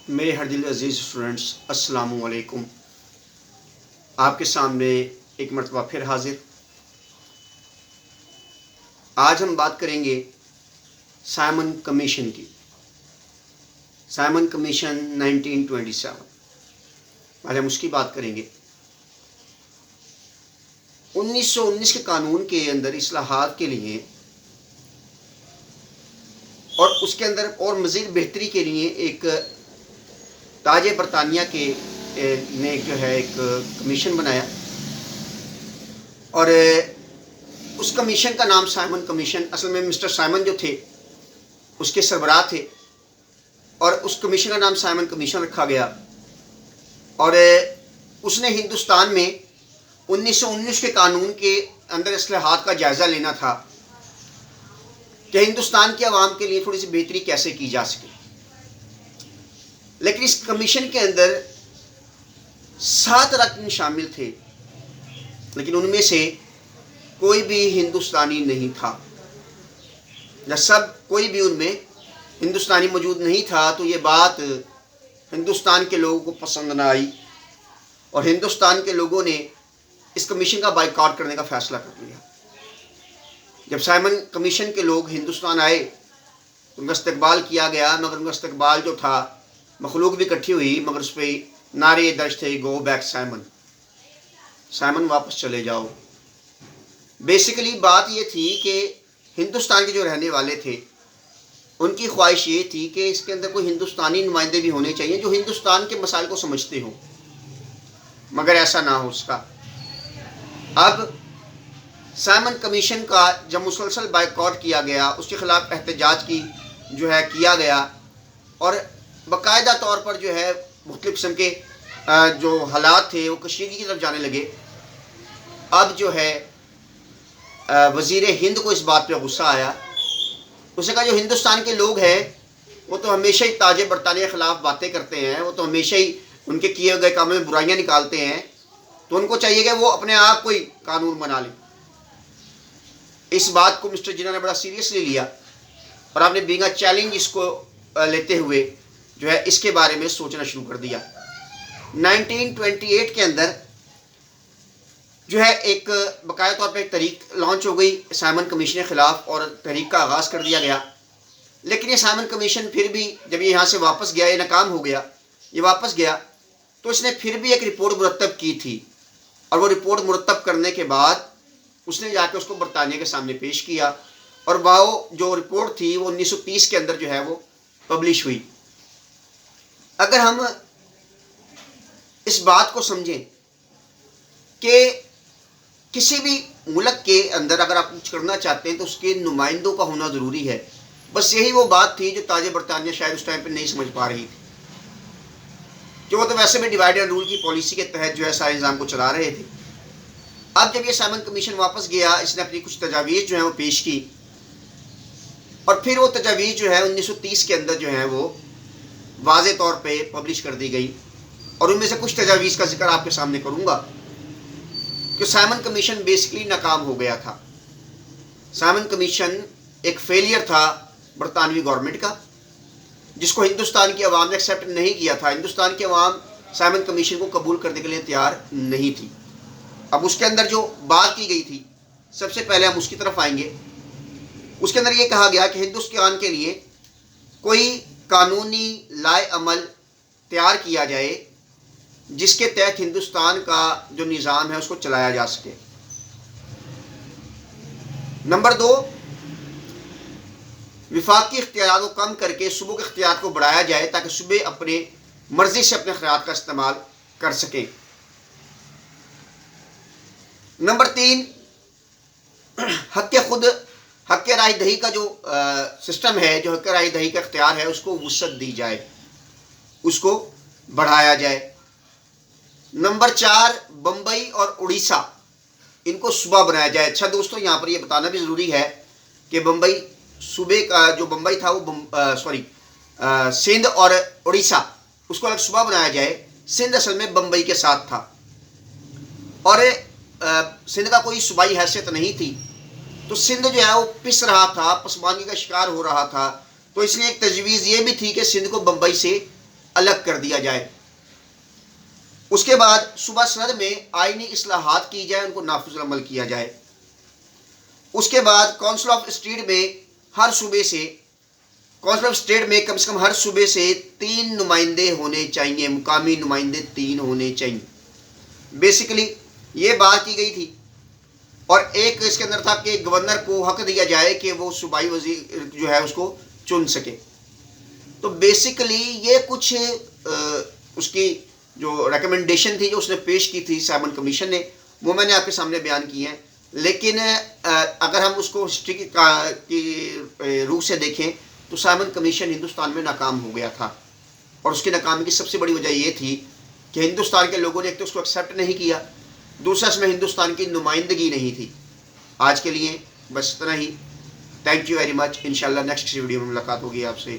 میرے ہر دل عزیز اسٹوڈنٹس، السلام علیکم۔ آپ کے سامنے ایک مرتبہ پھر حاضر۔ آج ہم بات کریں گے سائمن کمیشن کی۔ سائمن کمیشن 1927، آج ہم اس کی بات کریں گے۔ 1919 کے قانون کے اندر اصلاحات کے لیے اور اس کے اندر اور مزید بہتری کے لیے ایک تاج برطانیہ کے نے جو ہے ایک کمیشن بنایا، اور اس کمیشن کا نام سائمن کمیشن، اصل میں مسٹر سائمن جو تھے اس کے سربراہ تھے، اور اس کمیشن کا نام سائمن کمیشن رکھا گیا۔ اور اس نے ہندوستان میں 1919 کے قانون کے اندر اصلاحات کا جائزہ لینا تھا کہ ہندوستان کے عوام کے لیے تھوڑی سی بہتری کیسے کی جا سکے۔ لیکن اس کمیشن کے اندر 7 رکن شامل تھے، لیکن ان میں سے کوئی بھی ہندوستانی نہیں تھا۔ جب کوئی بھی ان میں ہندوستانی موجود نہیں تھا تو یہ بات ہندوستان کے لوگوں کو پسند نہ آئی، اور ہندوستان کے لوگوں نے اس کمیشن کا بائیکاٹ کرنے کا فیصلہ کر لیا۔ جب سائمن کمیشن کے لوگ ہندوستان آئے، ان کا استقبال کیا گیا، مگر ان کا استقبال جو تھا، مخلوق بھی اکٹھی ہوئی، مگر اس پہ نعرے درج تھے، گو بیک سائمن، سائمن واپس چلے جاؤ۔ بیسیکلی بات یہ تھی کہ ہندوستان کے جو رہنے والے تھے ان کی خواہش یہ تھی کہ اس کے اندر کوئی ہندوستانی نمائندے بھی ہونے چاہیے جو ہندوستان کے مسائل کو سمجھتے ہوں، مگر ایسا نہ ہو سکا۔ اب سائمن کمیشن کا جب مسلسل بائیکاٹ کیا گیا، اس کے خلاف احتجاج کیا گیا، اور باقاعدہ طور پر مختلف قسم کے جو حالات تھے وہ کشیدگی کی طرف جانے لگے۔ اب وزیر ہند کو اس بات پہ غصہ آیا۔ اس نے کہا جو ہندوستان کے لوگ ہیں وہ تو ہمیشہ ہی تاج برطانیہ کے خلاف باتیں کرتے ہیں، وہ تو ہمیشہ ہی ان کے کیے گئے کاموں میں برائیاں نکالتے ہیں، تو ان کو چاہیے کہ وہ اپنے آپ کوئی قانون بنا لیں۔ اس بات کو مسٹر جناح نے بڑا سیریسلی لیا، اور آپ نے بینگ اے چیلنج اس کو لیتے ہوئے اس کے بارے میں سوچنا شروع کر دیا۔ 1928 کے اندر ایک باقاعدہ طور پہ ایک تحریک لانچ ہو گئی سائمن کمیشن کے خلاف، اور تحریک کا آغاز کر دیا گیا۔ لیکن یہ سائمن کمیشن پھر بھی جب یہ یہاں سے واپس گیا، یہ ناکام ہو گیا، یہ واپس گیا، تو اس نے پھر بھی ایک رپورٹ مرتب کی تھی، اور وہ رپورٹ مرتب کرنے کے بعد اس نے جا کے اس کو برطانیہ کے سامنے پیش کیا، اور وہ جو رپورٹ تھی وہ 1930 کے اندر وہ پبلش ہوئی۔ اگر ہم اس بات کو سمجھیں کہ کسی بھی ملک کے اندر اگر آپ کچھ کرنا چاہتے ہیں تو اس کے نمائندوں کا ہونا ضروری ہے، بس یہی وہ بات تھی جو تاج برطانیہ شاید اس ٹائم پہ نہیں سمجھ پا رہی تھی، کہ وہ تو ویسے بھی ڈیوائڈ اینڈ رول کی پالیسی کے تحت سارے نظام کو چلا رہے تھے۔ اب جب یہ سائمن کمیشن واپس گیا، اس نے اپنی کچھ تجاویز وہ پیش کی، اور پھر وہ تجاویز 1930 کے اندر وہ واضح طور پہ پبلش کر دی گئی، اور ان میں سے کچھ تجاویز کا ذکر آپ کے سامنے کروں گا کہ سائمن کمیشن بیسکلی ناکام ہو گیا تھا۔ سائمن کمیشن ایک فیلئر تھا برطانوی گورنمنٹ کا، جس کو ہندوستان کی عوام نے ایکسیپٹ نہیں کیا تھا۔ ہندوستان کی عوام سائمن کمیشن کو قبول کرنے کے لیے تیار نہیں تھی۔ اب اس کے اندر جو بات کی گئی تھی، سب سے پہلے ہم اس کی طرف آئیں گے۔ اس کے اندر یہ کہا گیا کہ ہندوستان کے لیے کوئی قانونی لائے عمل تیار کیا جائے جس کے تحت ہندوستان کا جو نظام ہے اس کو چلایا جا سکے۔ نمبر 2، وفاقی اختیارات کو کم کر کے صوبوں کے اختیارات کو بڑھایا جائے تاکہ صوبے اپنے مرضی سے اپنے اختیارات کا استعمال کر سکیں۔ نمبر 3، حق رائے دہی کا جو سسٹم ہے، جو حق رائے دہی کا اختیار ہے، اس کو وسعت دی جائے، اس کو بڑھایا جائے۔ نمبر 4، بمبئی اور اڑیسہ ان کو صوبہ بنایا جائے۔ اچھا دوستو، یہاں پر یہ بتانا بھی ضروری ہے کہ بمبئی صوبے کا جو بمبئی تھا وہ سندھ اور اڑیسہ اس کو الگ صوبہ بنایا جائے۔ سندھ اصل میں بمبئی کے ساتھ تھا، اور سندھ کا کوئی صوبائی حیثیت نہیں تھی، تو سندھ وہ پس رہا تھا، پسماندگی کا شکار ہو رہا تھا، تو اس لیے ایک تجویز یہ بھی تھی کہ سندھ کو بمبئی سے الگ کر دیا جائے۔ اس کے بعد صوبہ سرحد میں آئینی اصلاحات کی جائے، ان کو نافذ العمل کیا جائے۔ اس کے بعد کونسل آف اسٹیٹ میں ہر صوبے سے کونسل آف اسٹیٹ میں کم سے کم ہر صوبے سے 3 نمائندے ہونے چاہیے، مقامی نمائندے 3 ہونے چاہیے۔ بیسیکلی یہ بات کی گئی تھی، اور ایک اس کے اندر تھا کہ گورنر کو حق دیا جائے کہ وہ صوبائی وزیر جو ہے اس کو چن سکے۔ تو بیسیکلی یہ کچھ اس کی جو ریکمنڈیشن تھی جو اس نے پیش کی تھی سائمن کمیشن نے، وہ میں نے آپ کے سامنے بیان کی ہیں۔ لیکن اگر ہم اس کو ہسٹری کی روح سے دیکھیں تو سائمن کمیشن ہندوستان میں ناکام ہو گیا تھا، اور اس کی ناکامی کی سب سے بڑی وجہ یہ تھی کہ ہندوستان کے لوگوں نے ایک تو اس کو ایکسیپٹ نہیں کیا، دوسرا اس میں ہندوستان کی نمائندگی نہیں تھی۔ آج کے لیے بس اتنا ہی۔ Thank you very much. انشاءاللہ نیکسٹ ویڈیو میں ملاقات ہوگی آپ سے۔